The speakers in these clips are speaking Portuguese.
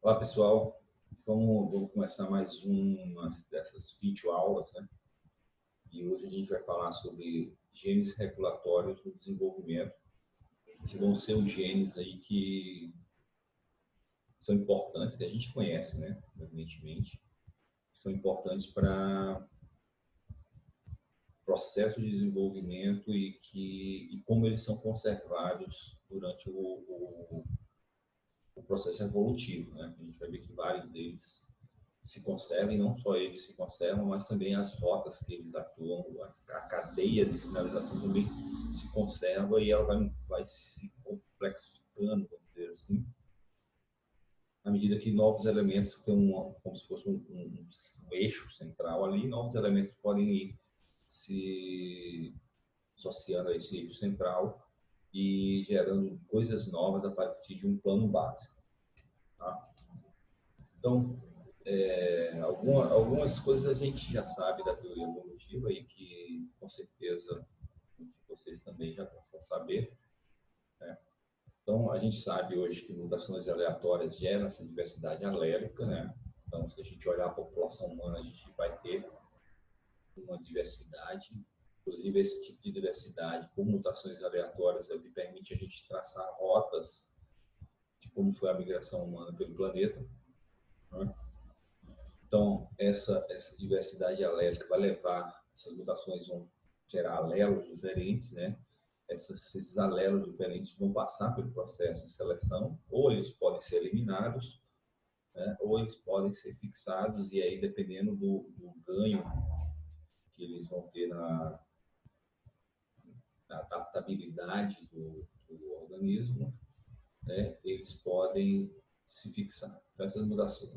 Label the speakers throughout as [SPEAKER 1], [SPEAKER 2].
[SPEAKER 1] Olá, pessoal. Vamos começar mais uma dessas videoaulas, né? E hoje a gente vai falar sobre genes regulatórios do desenvolvimento, que vão ser os genes aí que são importantes, que a gente conhece, né? Evidentemente, que são importantes para processo de desenvolvimento e como eles são conservados durante o processo evolutivo, né? A gente vai ver que vários deles se conservam, e não só eles se conservam, mas também as rotas que eles atuam, a cadeia de sinalização também se conserva e ela vai se complexificando, vamos dizer assim, à medida que novos elementos têm como se fosse um eixo central ali, novos elementos podem ir se associando a esse eixo central e gerando coisas novas a partir de um plano básico. Tá? Então, algumas coisas a gente já sabe da teoria evolutiva e que, com certeza, vocês também já vão saber. Né? Então, a gente sabe hoje que mutações aleatórias geram essa diversidade alélica. Né? Então, se a gente olhar a população humana, a gente vai ter uma diversidade. Inclusive, esse tipo de diversidade, por mutações aleatórias, é o que permite a gente traçar rotas de como foi a migração humana pelo planeta. Né? Então, essa diversidade alélica vai levar, essas mutações vão gerar alelos diferentes, né? Esses alelos diferentes vão passar pelo processo de seleção, ou eles podem ser eliminados, né? Ou eles podem ser fixados, e aí, dependendo do ganho que eles vão ter na adaptabilidade do organismo, né? Eles podem se fixar. Então, essas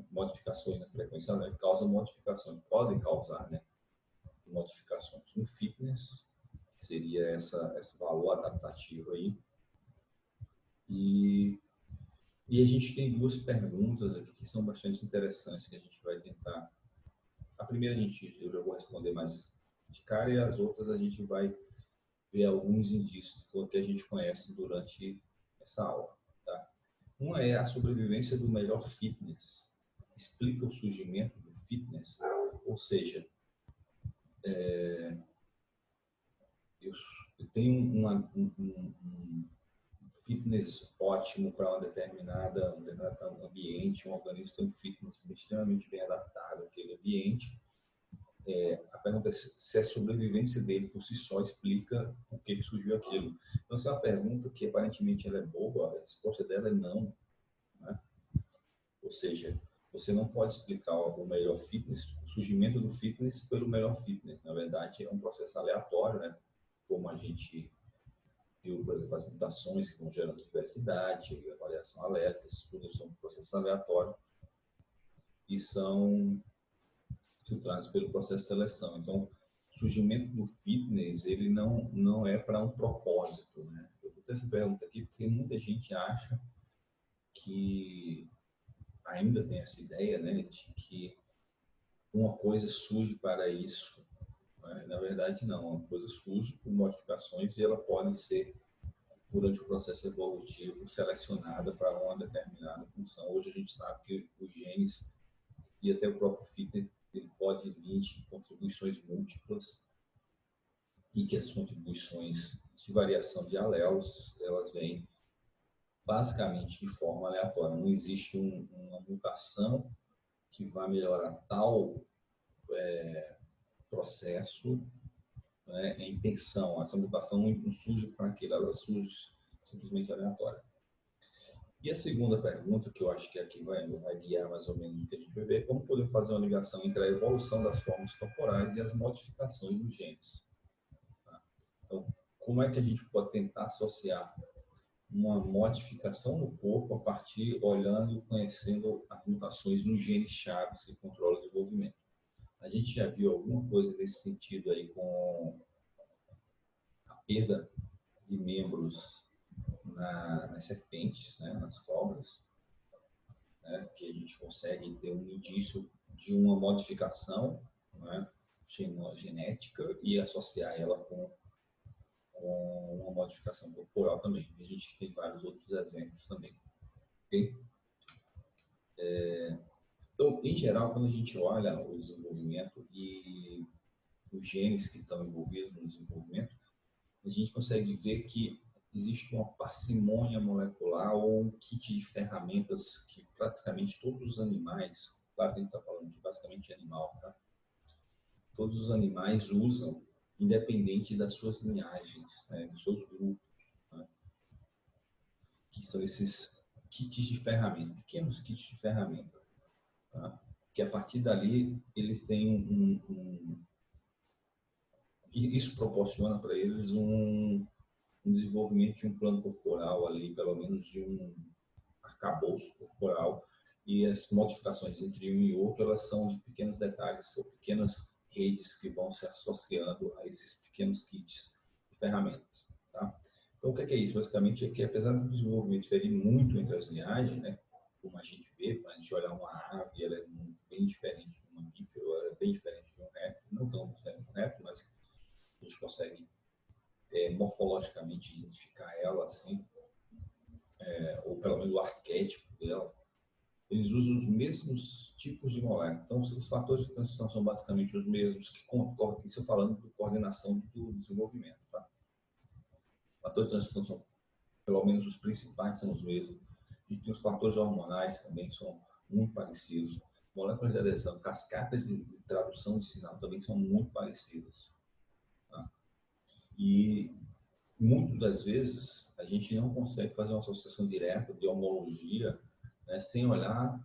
[SPEAKER 1] modificações na frequência alérgica causam modificações, podem causar, né, modificações no fitness, que seria esse valor adaptativo aí. E a gente tem duas perguntas aqui que são bastante interessantes, que a gente vai tentar. A primeira eu já vou responder mais de cara, e as outras a gente vai ver alguns indícios do que a gente conhece durante essa aula. Tá? Uma é a sobrevivência do melhor fitness. Explica o surgimento do fitness, ou seja, eu tenho um fitness ótimo para um determinado ambiente, um organismo tem um fitness extremamente bem adaptado àquele ambiente. A pergunta é se a sobrevivência dele por si só explica por que surgiu aquilo. Então, essa é uma pergunta que aparentemente ela é boba, a resposta dela é não. Né? Ou seja, você não pode explicar o melhor fitness, o surgimento do fitness pelo melhor fitness. Na verdade, é um processo aleatório, né? Como a gente viu, por exemplo, as mutações que vão gerando diversidade, a variação alérgica, isso tudo são processos aleatórios e são filtrados pelo processo de seleção. Então, o surgimento do fitness, ele não é para um propósito, né? Eu vou ter essa pergunta aqui porque muita gente acha que ainda tem essa ideia, né, de que uma coisa surge para isso. Né? Na verdade, não. Uma coisa surge por modificações e ela pode ser, durante o processo evolutivo, selecionada para uma determinada função. Hoje a gente sabe que os genes e até o próprio fitness ele pode vir de contribuições múltiplas e que essas contribuições de variação de alelos, elas vêm basicamente de forma aleatória. Não existe uma mutação que vai melhorar tal processo, né, em intenção. Essa mutação não surge para aquilo, ela surge simplesmente aleatória. E a segunda pergunta, que eu acho que aqui vai guiar mais ou menos o que a gente vai ver, é como podemos fazer uma ligação entre a evolução das formas corporais e as modificações dos genes. Tá? Então, como é que a gente pode tentar associar uma modificação no corpo a partir, olhando e conhecendo as mutações nos genes chaves que controlam o desenvolvimento? A gente já viu alguma coisa nesse sentido aí com a perda de membros nas serpentes, né, nas cobras, né, que a gente consegue ter um indício de uma modificação, né, genética e associar ela com uma modificação corporal também. A gente tem vários outros exemplos também. Okay? Então, em geral, quando a gente olha o desenvolvimento e os genes que estão envolvidos no desenvolvimento, a gente consegue ver que existe uma parcimônia molecular ou um kit de ferramentas que praticamente todos os animais, claro que a gente está falando de basicamente animal, tá? Todos os animais usam, independente das suas linhagens, né, dos seus grupos, né, que são esses kits de ferramenta, pequenos kits de ferramenta, tá? Que a partir dali eles têm isso proporciona para eles um desenvolvimento de um plano corporal ali, pelo menos de um arcabouço corporal, e as modificações entre um e outro, elas são de pequenos detalhes, ou pequenas redes que vão se associando a esses pequenos kits de ferramentas, tá? Então, o que é isso? Basicamente, é que apesar do desenvolvimento diferir muito entre as linhagens, né, como a gente vê, quando a gente olhar uma ave, ela é bem diferente de um mamífero, ela é bem diferente de um réptil, não tão diferente de um réptil, mas a gente consegue morfologicamente identificar ela assim, ou pelo menos o arquétipo dela. Eles usam os mesmos tipos de moléculas. Então, os fatores de transição são basicamente os mesmos que isso falando de coordenação do desenvolvimento. Tá? Os fatores de transição são, pelo menos os principais, são os mesmos. A gente tem os fatores hormonais também, são muito parecidos. Moléculas de adesão, cascatas de tradução de sinal também são muito parecidas. Tá? E muitas das vezes a gente não consegue fazer uma associação direta de homologia, né, sem olhar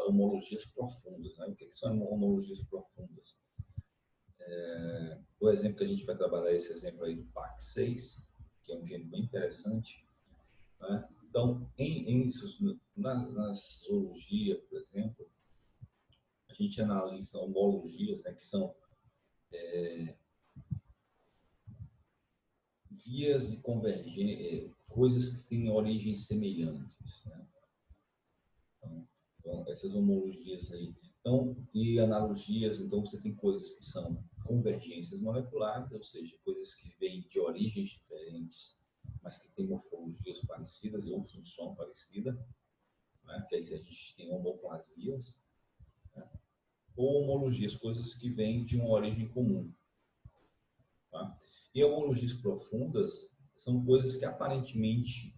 [SPEAKER 1] homologias profundas. Né? O que são homologias profundas? O exemplo que a gente vai trabalhar, esse exemplo aí do PAC6, que é um gene bem interessante. Né? Então, na zoologia, por exemplo, a gente analisa homologias, né, que são vias e convergências, coisas que têm origens semelhantes. Né? Então, essas homologias aí. Então, e analogias, então você tem coisas que são convergências moleculares, ou seja, coisas que vêm de origens diferentes, mas que têm morfologias parecidas ou função parecida. Né? Quer dizer, a gente tem homoplasias. Né? Ou homologias, coisas que vêm de uma origem comum. Tá? E homologias profundas são coisas que aparentemente,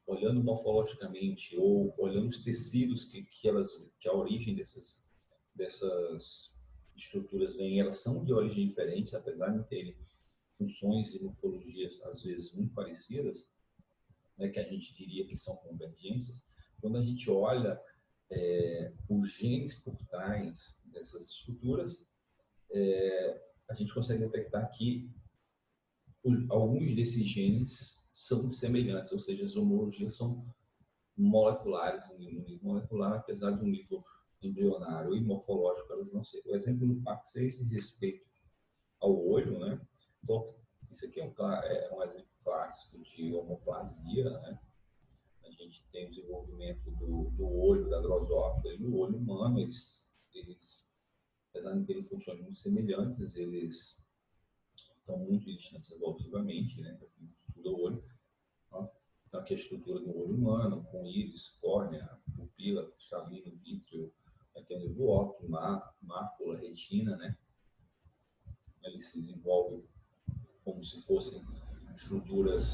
[SPEAKER 1] olhando morfologicamente ou olhando os tecidos que a origem dessas estruturas vem, elas são de origem diferente, apesar de terem funções e morfologias às vezes muito parecidas, né, que a gente diria que são convergências. Quando a gente olha os genes por trás dessas estruturas, a gente consegue detectar que alguns desses genes são semelhantes, ou seja, as homologias são moleculares, no nível molecular, apesar do nível embrionário e morfológico elas não serem. O exemplo do PAC6 diz respeito ao olho, né? Então, isso aqui é um exemplo clássico de homoplasia, né? A gente tem o desenvolvimento do olho da drosófila e do olho humano, eles apesar de terem funções muito semelhantes, eles estão muito distantes evolutivamente, né? Do olho. Então, aqui a estrutura do olho humano, com íris, córnea, pupila, cristalino, vítreo, tem o nervo óptico, mácula, retina, né? Eles se desenvolvem como se fossem estruturas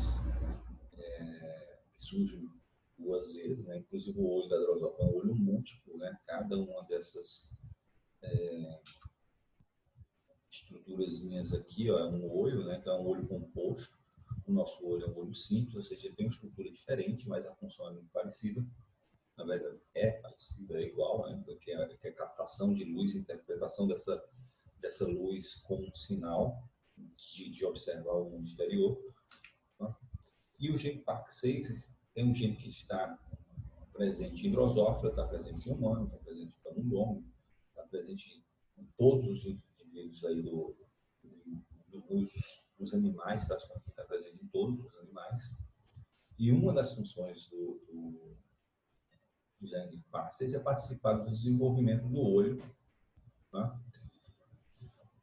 [SPEAKER 1] que surgem duas vezes, né? Inclusive o olho da drosófila é um olho múltiplo, né? Cada uma dessas estruturazinhas aqui, ó, é um olho, né? Então é um olho composto. O nosso olho é um olho simples, ou seja, tem uma estrutura diferente, mas a função é muito parecida. Na verdade, é parecida, é igual, né? Porque é captação de luz, interpretação dessa luz como um sinal de observar o mundo exterior. Tá? E o gene PAC6 é um gene que está presente em drosófila, está presente em humano, está presente em camundongo, está presente em todos os indivíduos aí dos animais, praticamente está presente em todos os animais. E uma das funções do gene PAC6 é participar do desenvolvimento do olho. Tá?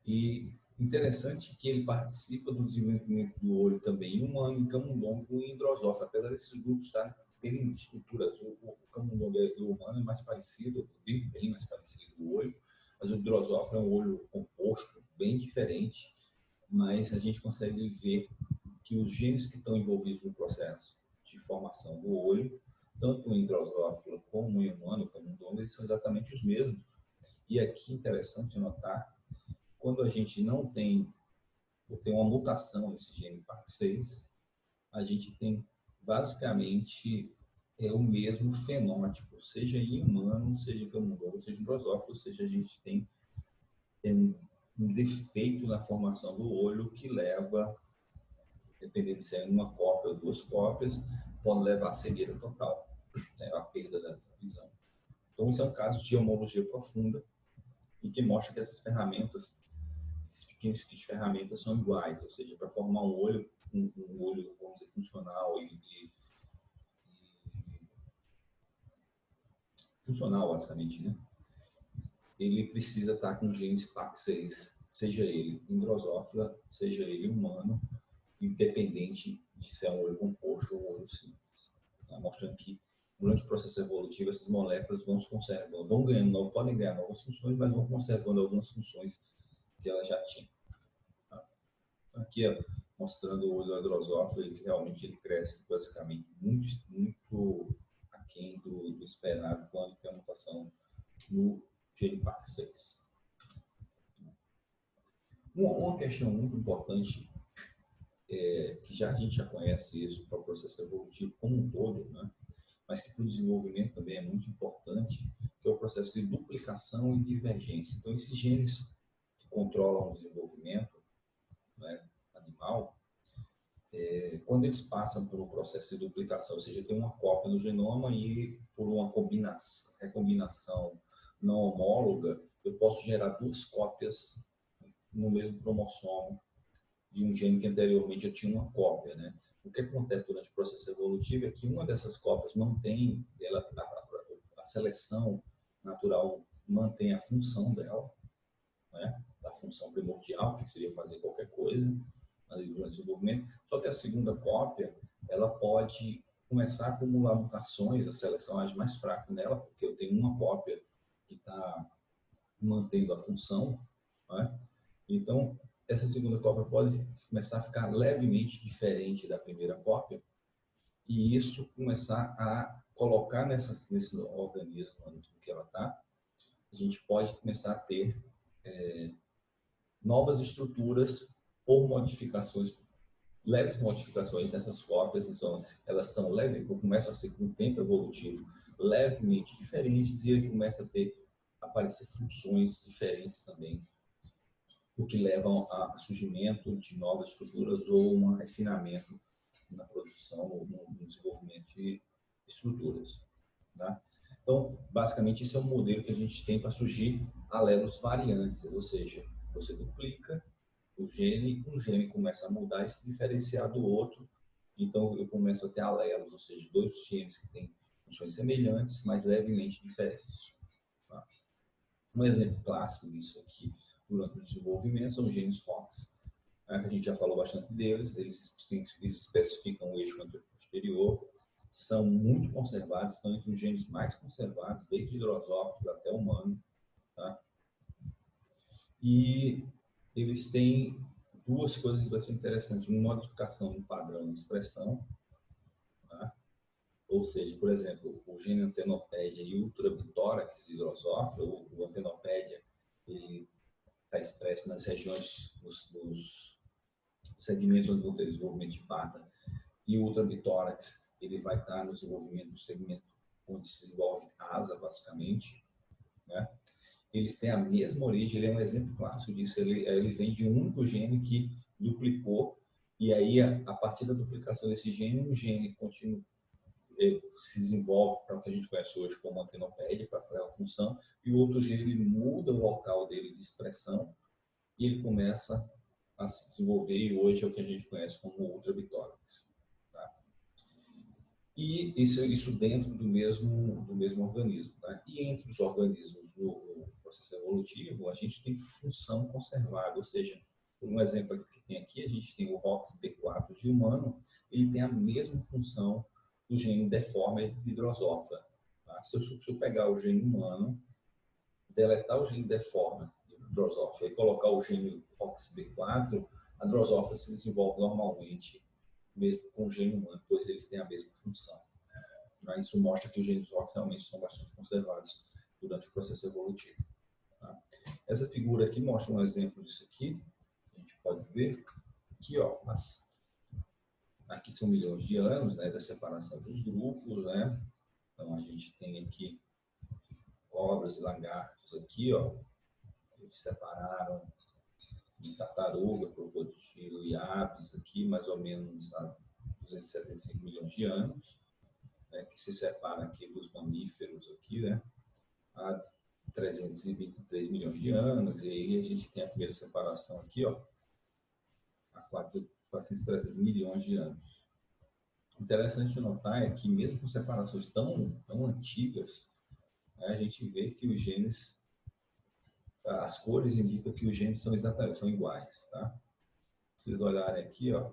[SPEAKER 1] E Interessante que ele participa do desenvolvimento do olho também em humano, em camundongo e em drosófila, apesar desses grupos terem estruturas. O camundongo e o humano é mais parecido, bem mais parecido o olho, mas o drosófila é um olho composto, bem diferente, mas a gente consegue ver que os genes que estão envolvidos no processo de formação do olho, tanto em drosófila como em humano, camundongo, eles são exatamente os mesmos. E aqui é interessante notar, quando a gente não tem, ou tem uma mutação nesse gene PAX6, a gente tem basicamente o mesmo fenótipo, seja em humano, seja em camundongo, seja em drosófilo, ou seja, a gente tem um defeito na formação do olho que leva, dependendo se é uma cópia ou duas cópias, pode levar à cegueira total, né, a perda da visão. Então, isso é um caso de homologia profunda e que mostra que essas ferramentas, esses pequenos kits de ferramentas são iguais, ou seja, para formar um olho, olho, vamos dizer, funcional funcional, basicamente, né? Ele precisa estar com genes PAX6, seja ele em drosófila, seja ele humano, independente de se é um olho composto ou um olho simples. Tá? Mostrando que, durante o processo evolutivo, essas moléculas vão se conservando, vão ganhando, podem ganhar novas funções, mas vão conservando algumas funções que elas já tinham. Tá? Aqui, ó, mostrando o olho da drosófila, ele realmente ele cresce basicamente muito aquém do esperado quando tem a mutação no gene PAX6. Uma questão muito importante, que a gente já conhece isso para o processo evolutivo como um todo, né? Mas que para o desenvolvimento também é muito importante, que é o processo de duplicação e divergência. Então, esses genes que controlam o desenvolvimento, né, animal, quando eles passam por um processo de duplicação, ou seja, tem uma cópia no genoma e por uma recombinação não homóloga, eu posso gerar duas cópias no mesmo cromossomo de um gene que anteriormente já tinha uma cópia, né? O que acontece durante o processo evolutivo é que uma dessas cópias mantém, a seleção natural mantém a função dela, né? A função primordial, que seria fazer qualquer coisa durante o desenvolvimento, só que a segunda cópia, ela pode começar a acumular mutações, a seleção age mais fraco nela, porque eu tenho uma cópia que está mantendo a função, né? Então, essa segunda cópia pode começar a ficar levemente diferente da primeira cópia e isso começar a colocar nesse organismo que ela está, a gente pode começar a ter novas estruturas ou modificações, leves modificações nessas cópias, então, elas são leves, começam a ser com o tempo evolutivo levemente diferentes e aí começa a aparecer funções diferentes também, o que levam a surgimento de novas estruturas ou um refinamento na produção ou no desenvolvimento de estruturas. Tá? Então, basicamente, esse é o modelo que a gente tem para surgir alelos variantes, ou seja, você duplica o gene, um gene começa a mudar e se diferenciar do outro, então eu começo a ter alelos, ou seja, dois genes que têm funções semelhantes, mas levemente diferentes. Tá? Um exemplo clássico disso aqui, durante o desenvolvimento, são os genes ROX, né, que a gente já falou bastante deles, eles especificam o eixo anterior, são muito conservados, estão entre os genes mais conservados, desde drosófilo até humano. Tá? E eles têm duas coisas bastante interessantes, uma modificação no padrão de expressão, tá? Ou seja, por exemplo, o gene antenopédia e ultrabitórax de drosófilo, o antenopédia, ele está expresso nas regiões, nos segmentos onde vão ter desenvolvimento de pata, e o ultrabitórax, ele vai estar no desenvolvimento do segmento onde se desenvolve asa, basicamente, né? Eles têm a mesma origem, ele é um exemplo clássico disso, ele vem de um único gene que duplicou, e aí, a partir da duplicação desse gene, um gene continua, se desenvolve para o que a gente conhece hoje como antenopédia, para fazer a função, e o outro gene ele muda o local dele de expressão, e ele começa a se desenvolver, e hoje é o que a gente conhece como ultrabitórax. Tá? E isso dentro do mesmo organismo. Tá? E entre os organismos do processo evolutivo, a gente tem função conservada, ou seja, Um exemplo que tem aqui, a gente tem o ROXB4 de humano, ele tem a mesma função do gene deformer de Drosophila. Tá? Se eu pegar o gene humano, deletar o gene deformer de Drosophila e colocar o gene ROXB4, a Drosophila se desenvolve normalmente, mesmo com o gene humano, pois eles têm a mesma função. Isso mostra que os genes ROX realmente são bastante conservados durante o processo evolutivo. Tá? Essa figura aqui mostra um exemplo disso aqui. A gente pode ver aqui, ó, aqui são milhões de anos, né, da separação dos grupos, né? Então a gente tem aqui cobras e lagartos aqui, ó, eles separaram de tartaruga, crocodilo e aves aqui, mais ou menos há 275 milhões de anos, né, que se separa aqui dos mamíferos aqui, né, há 323 milhões de anos, e aí a gente tem a primeira separação aqui, ó, há 413 milhões de anos. Interessante notar é que mesmo com separações tão antigas, né, a gente vê que os genes, as cores indicam que os genes são iguais, tá? Se vocês olharem aqui, ó,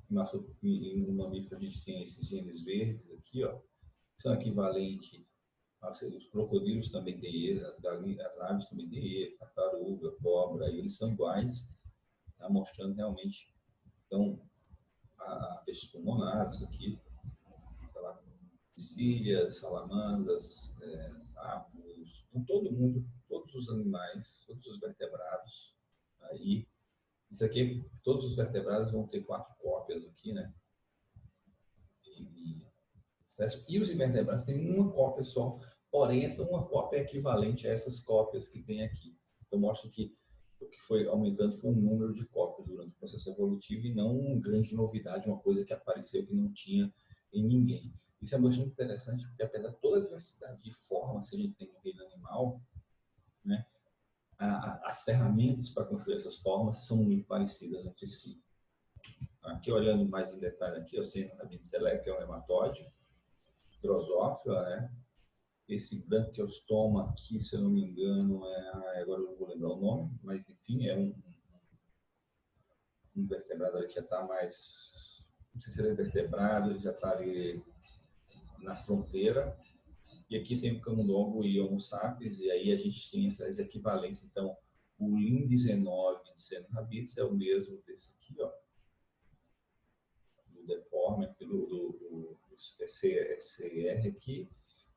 [SPEAKER 1] no mamífero a gente tem esses genes verdes aqui, ó, que são equivalentes. Os crocodilos também têm eles, as aves também têm eles, tartaruga, cobra, eles são iguais, tá? Mostrando realmente, então, a peixes pulmonares aqui, cílias, salamandras, sapos, com todo mundo, todos os animais, todos os vertebrados. Aí, isso aqui, todos os vertebrados vão ter 4 cópias aqui, né? E os invertebrados têm uma cópia só, porém essa uma cópia é equivalente a essas cópias que tem aqui. Então mostra que o que foi aumentando foi o número de cópias durante o processo evolutivo e não uma grande novidade, uma coisa que apareceu que não tinha em ninguém. Isso é bastante interessante porque apesar de toda a diversidade de formas que a gente tem no reino animal, né, as ferramentas para construir essas formas são muito parecidas entre si. Aqui olhando mais em detalhe aqui, o Caenorhabditis que é um hematóide, Drosophila, né? Esse Branchiostoma aqui, se eu não me engano, agora eu não vou lembrar o nome, mas enfim, é um vertebrado ali que já está mais, não sei se ele é vertebrado, ele já está ali na fronteira. E aqui tem o camundongo e o Homo sapiens, e aí a gente tem essas equivalências. Então, o LIN19 de Caenorhabditis é o mesmo desse aqui, ó, do deforme, do SCR aqui,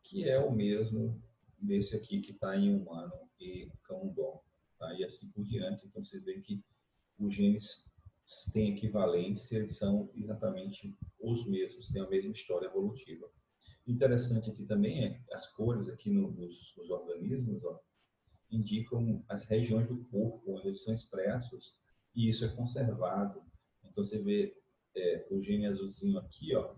[SPEAKER 1] que é o mesmo desse aqui que está em humano e camundongo. Tá? E assim por diante. Então, vocês veem que os genes têm equivalência, eles são exatamente os mesmos, têm a mesma história evolutiva. Interessante aqui também é que as cores aqui nos organismos, ó, indicam as regiões do corpo onde eles são expressos, e isso é conservado. Então, você vê o gene azulzinho aqui, ó,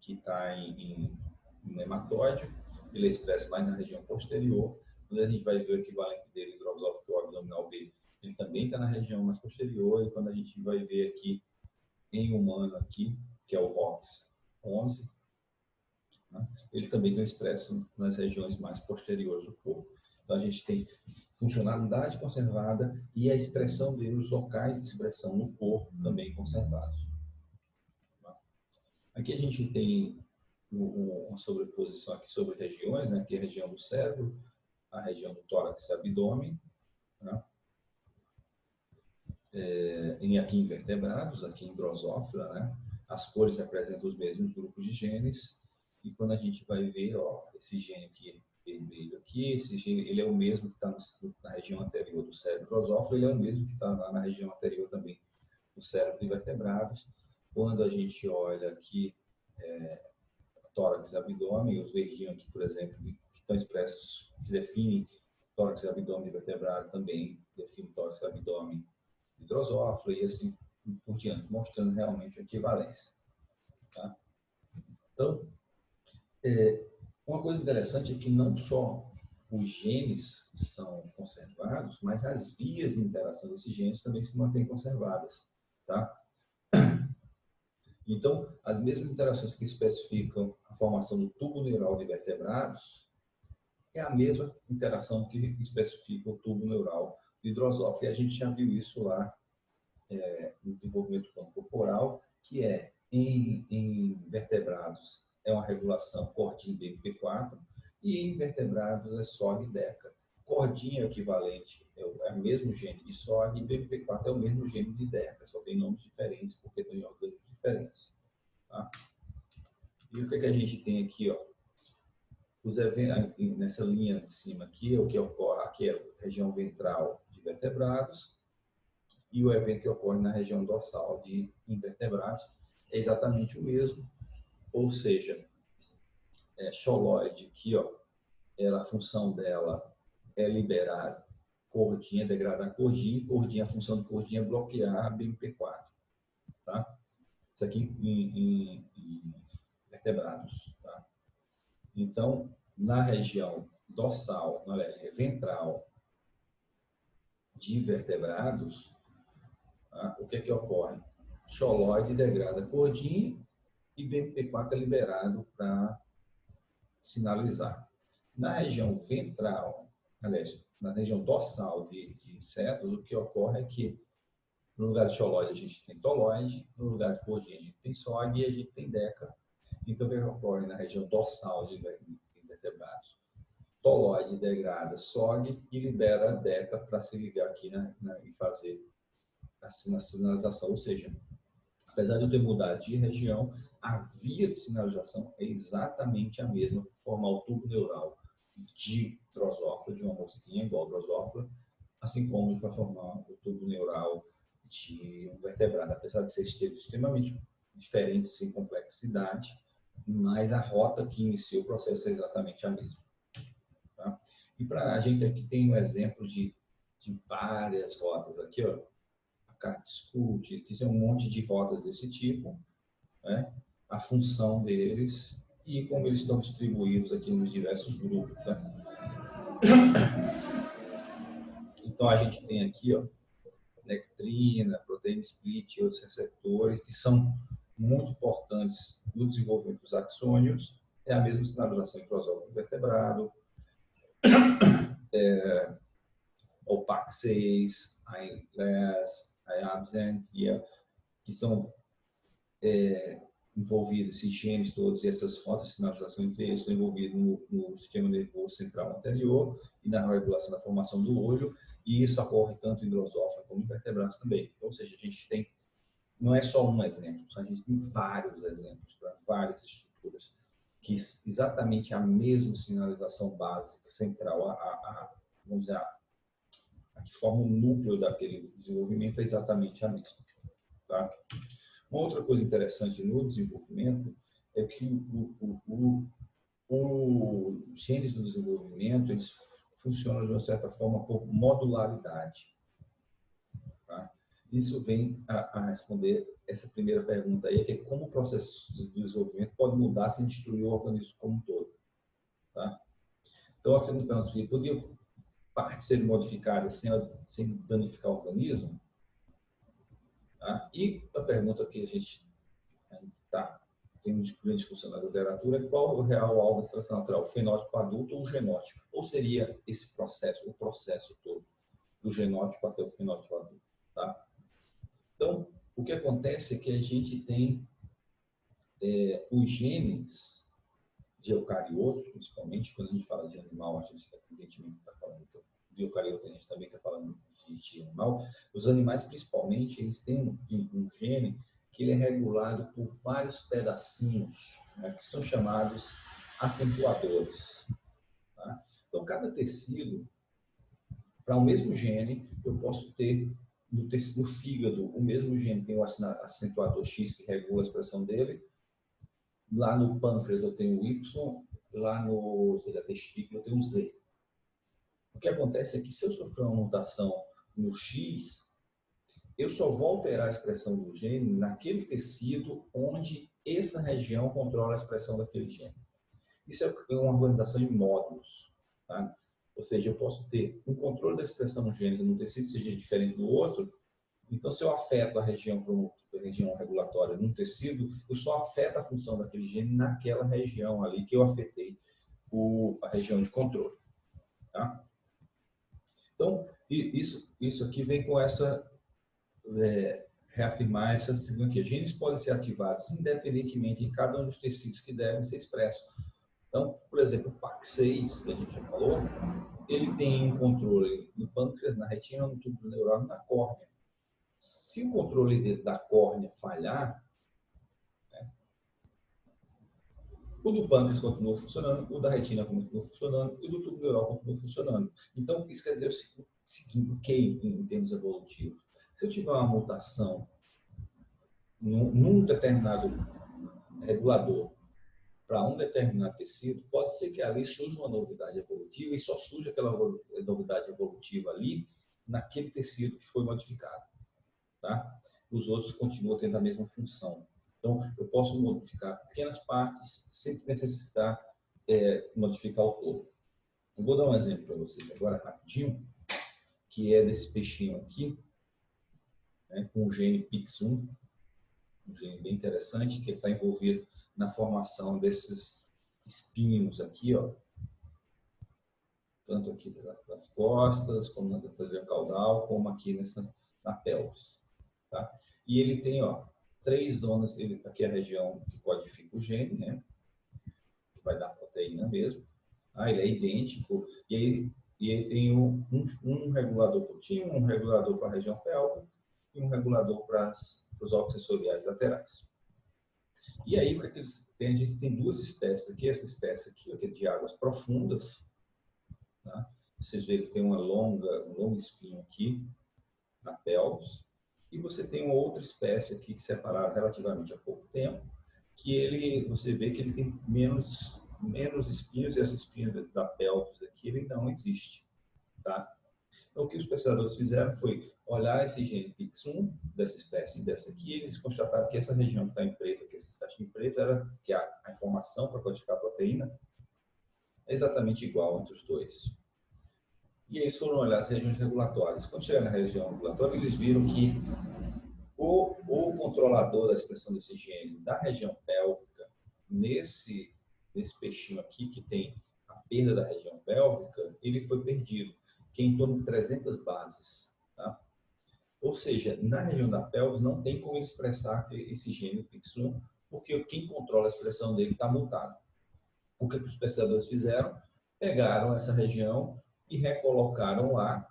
[SPEAKER 1] que está em nematóide, ele é expresso mais na região posterior. Quando a gente vai ver o equivalente dele, Drosophila, que é o abdominal B, ele também está na região mais posterior. E quando a gente vai ver aqui em humano aqui, que é o ROX11, né, ele também está expresso nas regiões mais posteriores do corpo. Então a gente tem funcionalidade conservada e a expressão dele, os locais de expressão no corpo também conservados. Aqui a gente tem uma sobreposição aqui sobre regiões, né? Aqui a região do cérebro, a região do tórax e abdômen, né? Aqui em vertebrados, aqui em Drosophila, né? As cores representam os mesmos grupos de genes, e quando a gente vai ver, ó, esse gene aqui vermelho aqui, esse gene, ele é o mesmo que está na região anterior do cérebro Drosophila, ele é o mesmo que está lá na região anterior também do cérebro de vertebrados. Quando a gente olha aqui tórax e abdômen, os verdinhos aqui, por exemplo, que estão expressos, que definem tórax e abdômen de vertebrado, também define tórax e abdômen de Drosophila, e assim por diante, mostrando realmente a equivalência. Tá? Então, uma coisa interessante é que não só os genes são conservados, mas as vias de interação desses genes também se mantêm conservadas. Tá? Então, as mesmas interações que especificam a formação do tubo neural de vertebrados é a mesma interação que especifica o tubo neural de Drosophila. E a gente já viu isso lá no desenvolvimento do plano corporal, que é em vertebrados é uma regulação cordinha BMP4 e em vertebrados é SOG e DECA. Cordinha é o equivalente, é o mesmo gene de SOG e BMP4 é o mesmo gene de DECA, só tem nomes diferentes porque estão em organismos diferentes. Tá? E o que a gente tem aqui, ó? Os eventos, nessa linha de cima aqui, o que ocorre aqui é a região ventral de vertebrados e o evento que ocorre na região dorsal de invertebrados é exatamente o mesmo, ou seja, xoloide aqui, ó, a função dela é liberar cordinha, degradar cordinha, a função de cordinha é bloquear a BMP4, tá? Isso aqui em vertebrados, tá? Então, na região dorsal, na região ventral de vertebrados, tá? O que que ocorre? Xoloide degrada cordinha e BMP4 é liberado para sinalizar. Na região ventral, aliás, na região dorsal de insetos, o que ocorre é que no lugar de xoloide a gente tem toloide, no lugar de cordinha a gente tem SOG e a gente tem DECA. Então, o que ocorre na região dorsal de invertebrados? Toloide degrada SOG e libera DECA para se ligar aqui e fazer a sinalização. Ou seja, apesar de eu ter mudado de região, a via de sinalização é exatamente a mesma, formar o tubo neural de drosófila, de uma mosquinha igual a drosófila, assim como para formar o tubo neural de um vertebrado, apesar de ser extremamente diferentes em complexidade, mas a rota que inicia o processo é exatamente a mesma. Tá? E para a gente aqui tem um exemplo de várias rotas aqui, ó, a CART-SCUT, que são um monte de rotas desse tipo, né? A função deles e como eles estão distribuídos aqui nos diversos grupos. Né? Então, a gente tem aqui, ó, nectrina, proteína split e outros receptores que são muito importantes no desenvolvimento dos axônios. É a mesma sinalização em crossover vertebrado, o PAC6, ILAS, IABSENT, que são envolvidos, esses genes todos e essas rotas de sinalização entre eles estão envolvidos no sistema nervoso central anterior e na regulação da formação do olho, e isso ocorre tanto em drosófila como em vertebrados também. Ou seja, a gente tem, não é só um exemplo, a gente tem vários exemplos para várias estruturas que exatamente a mesma sinalização básica central, vamos dizer, a que forma o núcleo daquele desenvolvimento é exatamente a mesma. Tá? Uma outra coisa interessante no desenvolvimento é que os genes do desenvolvimento eles funcionam de uma certa forma por modularidade. Tá? Isso vem a responder essa primeira pergunta aí, que é como o processo de desenvolvimento pode mudar sem destruir o organismo como um todo. Tá? Então, a segunda pergunta é, podia parte ser modificada sem danificar o organismo? Tá? E a pergunta que a gente tem uma discussão na literatura é qual o real alvo da seleção natural, o fenótipo adulto ou o genótipo? Ou seria esse processo, o processo todo, do genótipo até o fenótipo adulto? Tá? Então, o que acontece é que a gente tem os genes de eucariotos, principalmente, quando a gente fala de animal, a gente evidentemente está falando de eucarioto, a gente também está falando de animal. Os animais, principalmente, eles têm um gene que ele é regulado por vários pedacinhos, né, que são chamados acentuadores. Tá? Então, cada tecido, para o mesmo gene, eu posso ter no fígado, o mesmo gene tem o acentuador X que regula a expressão dele, lá no pâncreas eu tenho o Y, lá no testículo eu tenho o Z. O que acontece é que se eu sofrer uma mutação no X, eu só vou alterar a expressão do gene naquele tecido onde essa região controla a expressão daquele gene. Isso é uma organização em módulos. Tá? Ou seja, eu posso ter um controle da expressão do gene num tecido seja diferente do outro. Então, se eu afeto a região regulatória num tecido, eu só afeto a função daquele gene naquela região ali que eu afetei a região de controle. Tá? Então, isso aqui vem com essa reafirmar essa segunda aqui. Genes podem ser ativados independentemente em cada um dos tecidos que devem ser expressos. Então, por exemplo, o PAC6, que a gente já falou, ele tem um controle no pâncreas, na retina, no tubo neural e na córnea. Se o controle da córnea falhar, né, o do pâncreas continua funcionando, o da retina continua funcionando e o do tubo neural continua funcionando. Então, isso quer dizer o seguinte, o que em termos evolutivos? Se eu tiver uma mutação num determinado regulador para um determinado tecido, pode ser que ali surja uma novidade evolutiva e só surja aquela novidade evolutiva ali naquele tecido que foi modificado. Tá? Os outros continuam tendo a mesma função. Então, eu posso modificar pequenas partes sem necessitar modificar o todo. Eu vou dar um exemplo para vocês agora, rapidinho, que é desse peixinho aqui, né, com o gene PIX1, um gene bem interessante, que está envolvido na formação desses espinhos aqui, ó, tanto aqui das costas, como na região caudal, como aqui na pelvis. Tá? E ele tem, ó, 3 zonas, aqui é a região que codifica o gene, né, que vai dar proteína mesmo. Ele é idêntico, e aí tem um regulador para o timo, um regulador para a região pélvica e um regulador para os órgãos sensoriais laterais. E aí, o que eles têm? A gente tem 2 espécies aqui. Essa espécie aqui, que é de águas profundas. Tá? Vocês veem que tem um longo espinho aqui na pelvis. E você tem uma outra espécie aqui que separaram relativamente há pouco tempo, que você vê que ele tem menos espinhos, e essa espinha da pelvis aqui, ele não existe. Tá? Então, o que os pesquisadores fizeram foi olhar esse gene PIX1 dessa espécie e dessa aqui, e eles constataram que essa região que está em preto, que essa caixinha em preto, que a informação para codificar a proteína é exatamente igual entre os dois. E aí eles foram olhar as regiões regulatórias. Quando chegaram na região regulatória, eles viram que o controlador da expressão desse gene da região pélvica, nesse peixinho aqui, que tem a perda da região pélvica, ele foi perdido, que é em torno de 300 bases. Tá? Ou seja, na região da pelvis não tem como expressar esse gene PIX1, porque quem controla a expressão dele está mutado. O que os pesquisadores fizeram? Pegaram essa região e recolocaram lá,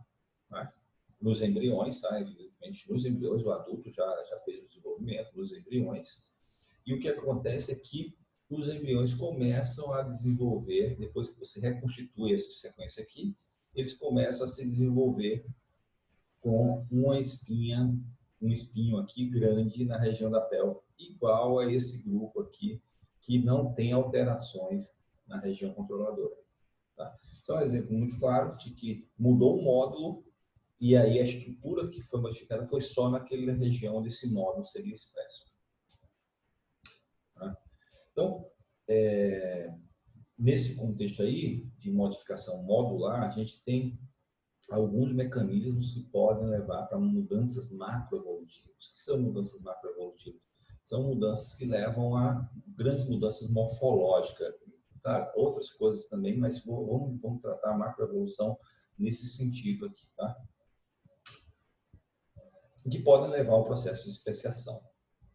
[SPEAKER 1] né, nos embriões, tá? Evidentemente, nos embriões, o adulto já fez o desenvolvimento nos embriões. E o que acontece é que os embriões começam a desenvolver, depois que você reconstitui essa sequência aqui, eles começam a se desenvolver com um espinho aqui grande na região da pelve, igual a esse grupo aqui, que não tem alterações na região controladora. Tá? Então, é um exemplo muito claro de que mudou o módulo e aí a estrutura que foi modificada foi só naquela região onde esse módulo seria expresso. Tá? Então, nesse contexto aí de modificação modular, a gente tem alguns mecanismos que podem levar para mudanças macroevolutivas. O que são mudanças macroevolutivas? São mudanças que levam a grandes mudanças morfológicas. Tá? Outras coisas também, mas vamos tratar a macroevolução nesse sentido aqui. Tá? Que podem levar ao processo de especiação.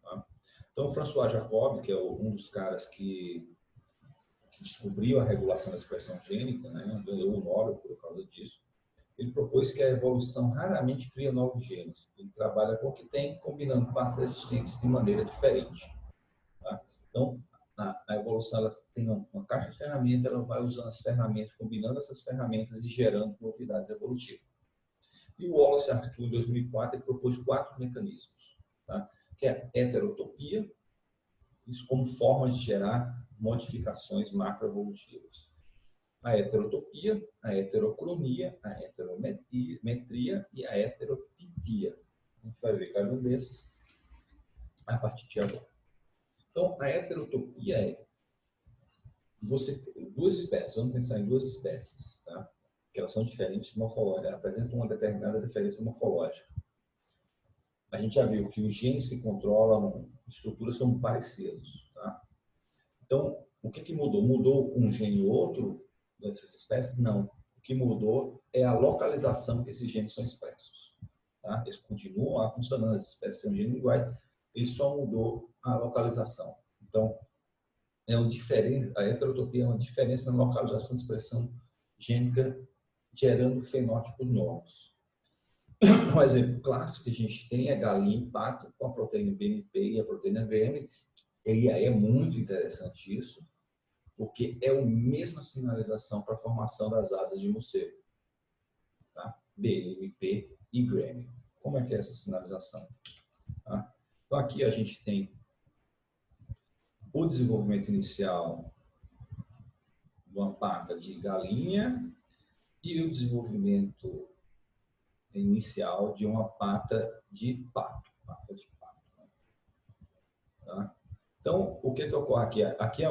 [SPEAKER 1] Tá? Então, o François Jacob, que é um dos caras que descobriu a regulação da expressão gênica, né, ganhou o Nobel por causa disso, ele propôs que a evolução raramente cria novos genes. Ele trabalha com o que tem, combinando partes existentes de maneira diferente. Tá? Então, a evolução ela tem uma caixa de ferramentas, ela vai usando as ferramentas, combinando essas ferramentas e gerando novidades evolutivas. E o Wallace Arthur, em 2004, ele propôs 4 mecanismos, tá? Que é a heterotopia, isso como forma de gerar modificações macroevolutivas. A heterotopia, a heterocronia, a heterometria e a heterotipia. A gente vai ver cada um desses a partir de agora. Então, a heterotopia é duas espécies, vamos pensar em 2 espécies, tá? Que elas são diferentes morfológicas, apresentam uma determinada diferença morfológica. A gente já viu que os genes que controlam estruturas são parecidos, tá? Então, o que mudou? Mudou um gene ou outro dessas espécies? Não. O que mudou é a localização que esses genes são expressos. tá? Eles continuam lá funcionando, as espécies são gêneros iguais, ele só mudou a localização. Então, a heterotopia é uma diferença na localização de expressão gênica, gerando fenótipos novos. Um exemplo clássico que a gente tem é galinha e pato com a proteína BMP e a proteína gremlin. E aí é muito interessante isso, porque é a mesma sinalização para a formação das asas de morcego, tá? BMP e gremlin. Como é que é essa sinalização? Tá? Então aqui a gente tem o desenvolvimento inicial de uma pata de galinha e o desenvolvimento inicial de uma pata de pato. Tá? Então, o que ocorre aqui? Aqui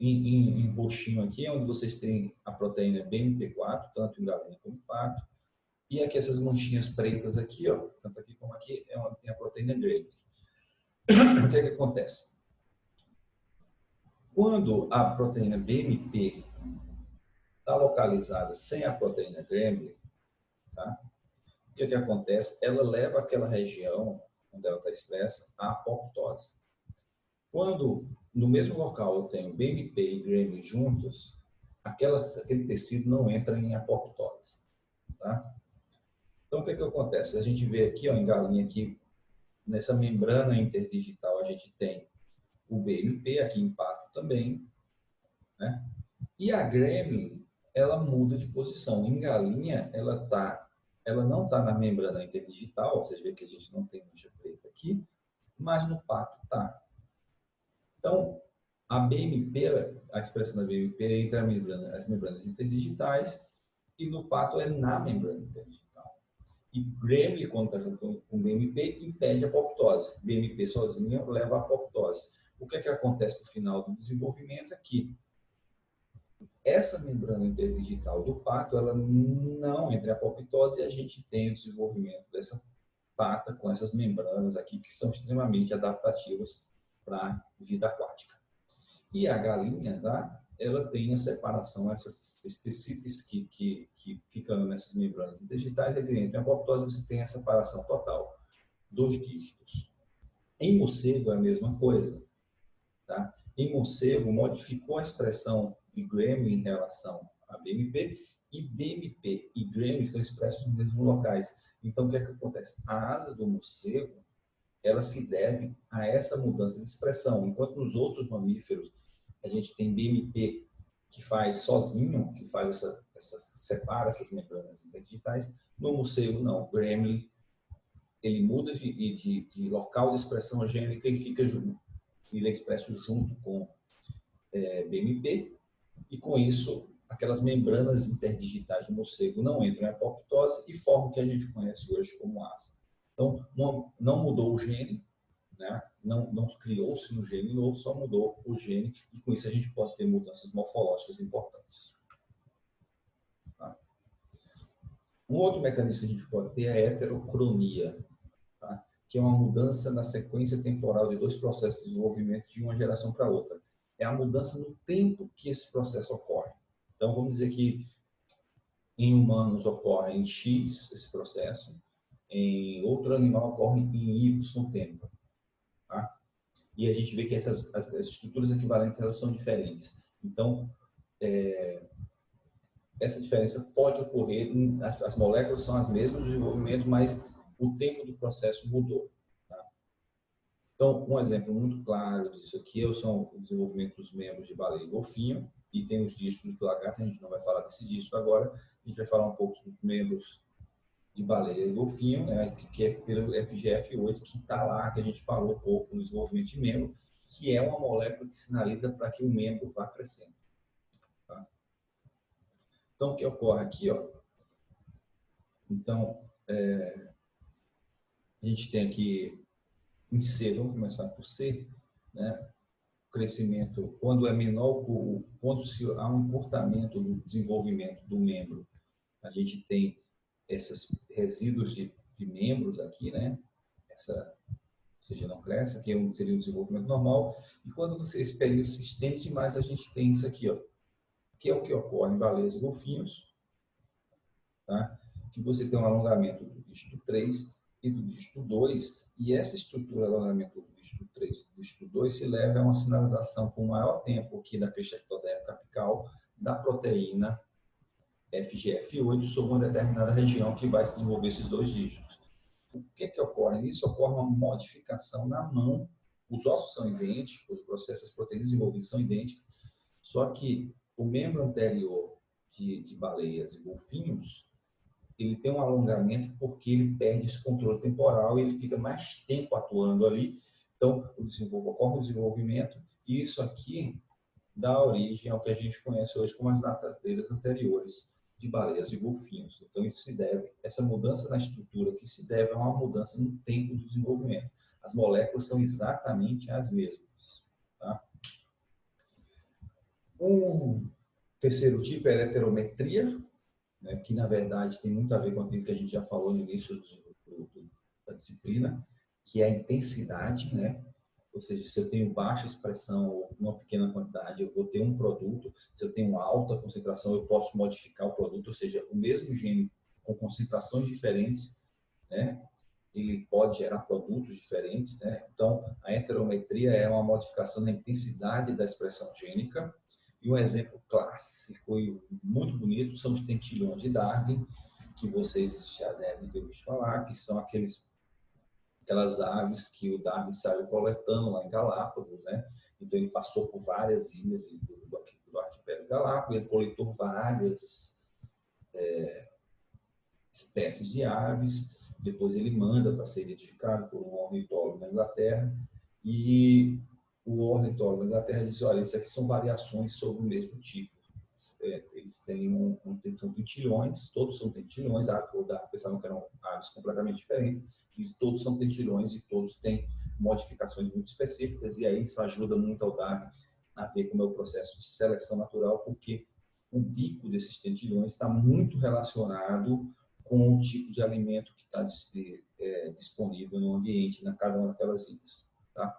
[SPEAKER 1] em roxinho aqui é onde vocês têm a proteína BMP4, tanto em galinha como em pato. E aqui essas manchinhas pretas aqui, ó, tanto aqui como aqui, tem a proteína grelin. O que acontece? Quando a proteína BMP está localizada sem a proteína gremlin, tá? O que acontece? Ela leva aquela região onde ela está expressa à apoptose. Quando no mesmo local eu tenho BMP e gremlin juntos, aquele tecido não entra em apoptose, tá? Então o que acontece? A gente vê aqui, ó, em galinha, aqui nessa membrana interdigital a gente tem o BMP, aqui em pato também, né? E a gremlin, ela muda de posição. Em galinha, ela não está na membrana interdigital, vocês veem que a gente não tem mancha preta aqui, mas no pato está. Então, a BMP, a expressão da BMP é entre as membranas interdigitais e no pato é na membrana interdigital. E gremlin, quando está junto com BMP, impede a apoptose. BMP sozinho leva a apoptose. O que acontece no final do desenvolvimento é que essa membrana interdigital do pato, ela não entra em apoptose e a gente tem o desenvolvimento dessa pata com essas membranas aqui que são extremamente adaptativas para a vida aquática. E a galinha, tá? Ela tem a separação, esses tecidos que ficam nessas membranas interdigitais, entre a apoptose você tem a separação total dos dígitos. Em morcego é a mesma coisa, tá? Em morcego modificou a expressão de gremlin em relação a BMP, e BMP e gremlin estão expressos nos mesmos locais. Então, o que acontece? A asa do morcego, ela se deve a essa mudança de expressão. Enquanto nos outros mamíferos a gente tem BMP que faz sozinho, que faz separa essas membranas interdigitais, no morcego não. O gremlin, ele muda de local de expressão gênica e fica junto. Ele é expresso junto com BMP, e com isso aquelas membranas interdigitais do morcego não entram em apoptose e formam o que a gente conhece hoje como asa. Então, não mudou o gene, né? não criou-se um gene novo, só mudou o gene, e com isso a gente pode ter mudanças morfológicas importantes. Tá? Um outro mecanismo que a gente pode ter é a heterocronia, tá? Que é uma mudança na sequência temporal de dois processos de desenvolvimento de uma geração para outra. É a mudança no tempo que esse processo ocorre. Então, vamos dizer que em humanos ocorre em X esse processo, em outro animal ocorre em Y tempo. Tá? E a gente vê que as estruturas equivalentes elas são diferentes. Então, essa diferença pode ocorrer, as moléculas são as mesmas do desenvolvimento, mas o tempo do processo mudou. Tá? Então, um exemplo muito claro disso aqui é o desenvolvimento dos membros de baleia e golfinho, e tem os dígitos do lagarto, a gente não vai falar desse dígito agora, a gente vai falar um pouco dos membros de baleia e golfinho, né, que é pelo FGF8, que está lá, que a gente falou um pouco no desenvolvimento de membro, que é uma molécula que sinaliza para que o membro vá crescendo. Tá? Então, o que ocorre aqui, ó? Então, a gente tem aqui em C, vamos começar por C, né? O crescimento, quando é menor, quando há um encurtamento do desenvolvimento do membro, a gente tem esses resíduos de membros aqui, né? Ou seja, não cresce, aqui seria um desenvolvimento normal. E quando esse período se estende demais, a gente tem isso aqui, ó, que é o que ocorre em baleias e golfinhos, tá? Que você tem um alongamento do dígito 3 e do dígito 2, e essa estrutura do alargamento do dígito 3 e do dígito 2 se leva a uma sinalização por maior tempo aqui da crista ectodérmica apical da proteína FGF8 sobre uma determinada região que vai se desenvolver esses dois dígitos. O que ocorre nisso? Ocorre uma modificação na mão. Os ossos são idênticos, os processos, as proteínas envolvidas são idênticos, só que o membro anterior de baleias e golfinhos, ele tem um alongamento porque ele perde esse controle temporal e ele fica mais tempo atuando ali. Então, ocorre o desenvolvimento e isso aqui dá origem ao que a gente conhece hoje como as nadadeiras anteriores de baleias e golfinhos. Então, isso se deve, essa mudança na estrutura que se deve a uma mudança no tempo do desenvolvimento. As moléculas são exatamente as mesmas. Tá? Um terceiro tipo é a heterometria, né, que na verdade tem muito a ver com aquilo que a gente já falou no início da disciplina, que é a intensidade, né? Ou seja, se eu tenho baixa expressão ou uma pequena quantidade, eu vou ter um produto. Se eu tenho alta concentração, eu posso modificar o produto, ou seja, o mesmo gene com concentrações diferentes, né? Ele pode gerar produtos diferentes, né? Então, a heterometria é uma modificação da intensidade da expressão gênica. E um exemplo clássico e muito bonito são os tentilhões de Darwin, que vocês já devem ter ouvido falar, que são aquelas aves que o Darwin saiu coletando lá em Galápagos, né? Então, ele passou por várias ilhas do arquipélago Galápagos, ele coletou várias espécies de aves, depois ele manda para ser identificado por um ornitólogo na Inglaterra, e o ornitólogo da Inglaterra diz, olha, isso aqui são variações sobre o mesmo tipo. Eles têm são tentilhões, todos são tentilhões, o Darwin pensavam que eram aves completamente diferentes, e todos são tentilhões e todos têm modificações muito específicas, e aí isso ajuda muito ao Darwin a ver como é o processo de seleção natural, porque o bico desses tentilhões está muito relacionado com o tipo de alimento que está disponível no ambiente, na cada uma daquelas ilhas. Tá?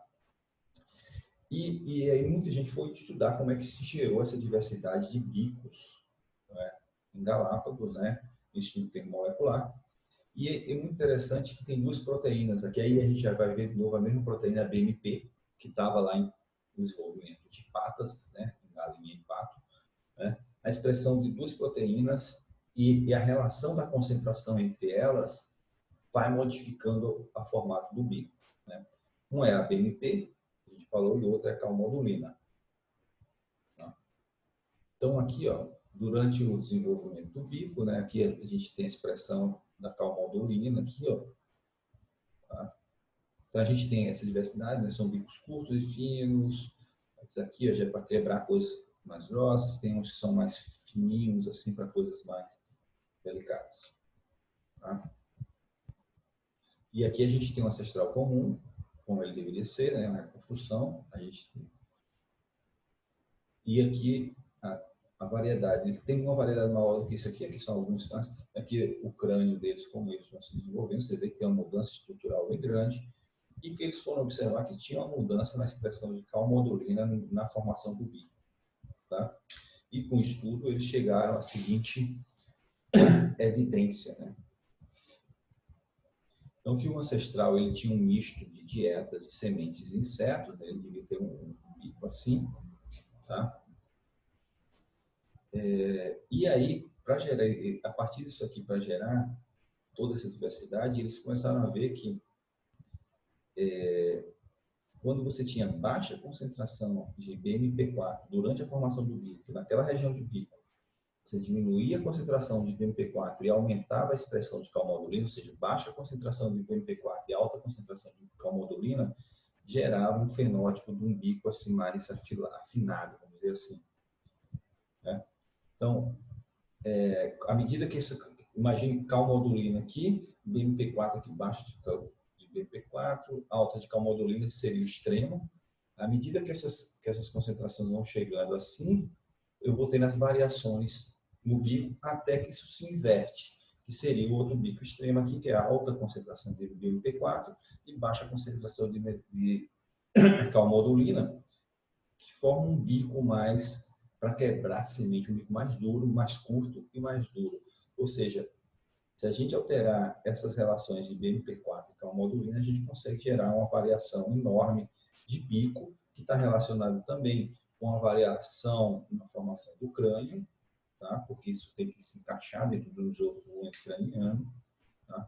[SPEAKER 1] E aí muita gente foi estudar como é que se gerou essa diversidade de bicos, né, em Galápagos, né, estudo termomolecular. E é muito interessante que tem duas proteínas. Aqui aí a gente já vai ver de novo a mesma proteína, a BMP, que estava lá no desenvolvimento de patas, né, em galinha e pato, né, a expressão de duas proteínas e a relação da concentração entre elas vai modificando o formato do bico. Né. Um é a BMP, falou, e outra é a calmodulina. Então, aqui, ó, durante o desenvolvimento do bico, né, aqui a gente tem a expressão da calmodulina, aqui, ó. Tá? Então, a gente tem essa diversidade, né, são bicos curtos e finos. Isso aqui, ó, já é para quebrar coisas mais grossas, tem uns que são mais fininhos, assim, para coisas mais delicadas. Tá? E aqui a gente tem um ancestral comum, como ele deveria ser, né, na construção. A gente tem... E aqui a variedade. Eles têm uma variedade maior do que isso aqui. Aqui são alguns casos. Aqui o crânio deles, como eles vão se desenvolvendo, você vê que tem uma mudança estrutural bem grande. E que eles foram observar que tinha uma mudança na expressão de calmodulina na formação do bico. Tá? E com o estudo eles chegaram à seguinte evidência, né? Então, que o ancestral ele tinha um misto de dietas de sementes e insetos, né? Ele devia ter um bico assim, tá? E aí, para gerar, a partir disso aqui, para gerar toda essa diversidade, eles começaram a ver que quando você tinha baixa concentração de BMP4 durante a formação do bico, naquela região do bico, você diminuía a concentração de BMP4 e aumentava a expressão de calmodulina, ou seja, baixa concentração de BMP4 e alta concentração de calmodulina, gerava um fenótipo de um bico assim mais afinado, vamos dizer assim. Né? Então, à medida que imagine calmodulina aqui, BMP4 aqui baixo de BMP4, alta de calmodulina seria o extremo. À medida que essas concentrações vão chegando assim, eu vou tendo as variações no bico até que isso se inverte, que seria o outro bico extremo aqui, que é a alta concentração de BMP4 e baixa concentração de calmodulina, que forma um bico mais para quebrar a semente, um bico mais duro, mais curto e mais duro. Ou seja, Se a gente alterar essas relações de BMP4 e calmodulina, a gente consegue gerar uma variação enorme de pico, que está relacionado também com a variação na formação do crânio, tá? Porque isso tem que se encaixar dentro do desenvolvimento craniano. Tá?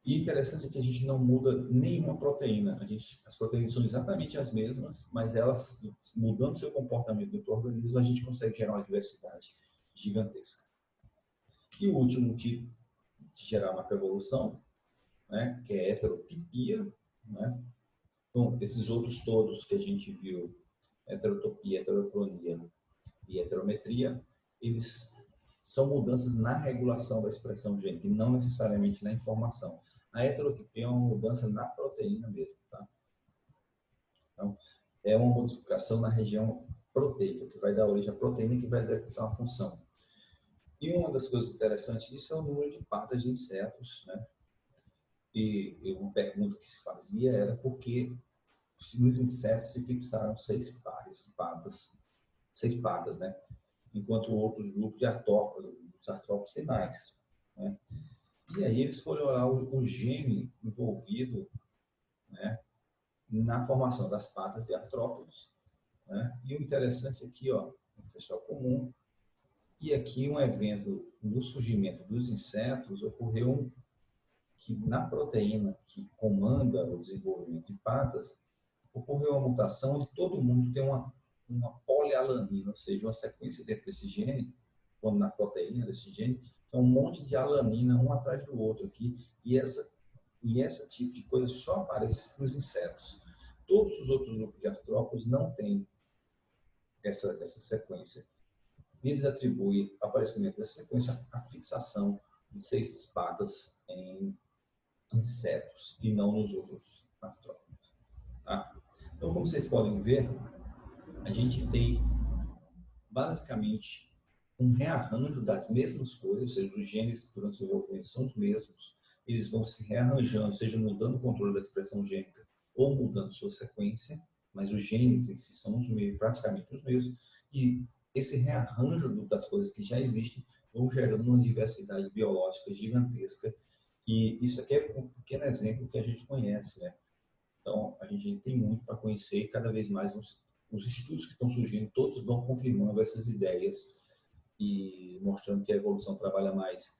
[SPEAKER 1] E interessante é que a gente não muda nenhuma proteína. As proteínas são exatamente as mesmas, mas elas, mudando seu comportamento dentro do organismo, a gente consegue gerar uma diversidade gigantesca. E o último tipo de gerar macroevolução, né, que é a heterotipia, né? Então, esses outros todos que a gente viu, heterotopia, heterocronia e heterometria, eles são mudanças na regulação da expressão gênica e não necessariamente na informação. A heterotipia é uma mudança na proteína mesmo, tá? Então, é uma modificação na região proteica, que vai dar origem à proteína que vai executar uma função. E uma das coisas interessantes disso é o número de patas de insetos, né? E uma pergunta que se fazia era por que nos insetos se fixaram 6 patas, né? Enquanto outros grupos de artrópodes, os artrópodes têm mais, né? E aí eles foram olhar o gene envolvido, né, na formação das patas de artrópodes, né? E o interessante aqui, ó, ancestral comum, e aqui um evento no surgimento dos insetos ocorreu que na proteína que comanda o desenvolvimento de patas, ocorreu uma mutação onde todo mundo tem uma polialanina, ou seja, uma sequência dentro desse gene, como na proteína desse gene, então um monte de alanina um atrás do outro aqui, e esse tipo de coisa só aparece nos insetos. Todos os outros grupos de artrópodes não têm essa sequência. E eles atribuem o aparecimento dessa sequência à fixação de 6 patas em insetos e não nos outros artrópodes. Tá? Então, como vocês podem ver, a gente tem basicamente um rearranjo das mesmas coisas, ou seja, os genes durante o desenvolvimento são os mesmos, eles vão se rearranjando, seja mudando o controle da expressão gênica ou mudando sua sequência, mas os genes em si são praticamente os mesmos, e esse rearranjo das coisas que já existem vão gerando uma diversidade biológica gigantesca, e isso aqui é um pequeno exemplo que a gente conhece, né? Então, a gente tem muito para conhecer e cada vez mais os estudos que estão surgindo, todos vão confirmando essas ideias e mostrando que a evolução trabalha mais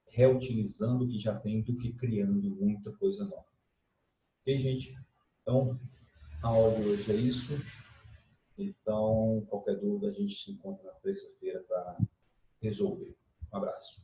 [SPEAKER 1] reutilizando o que já tem do que criando muita coisa nova. Ok, gente? Então, a aula de hoje é isso. Então, qualquer dúvida, a gente se encontra na terça-feira para resolver. Um abraço.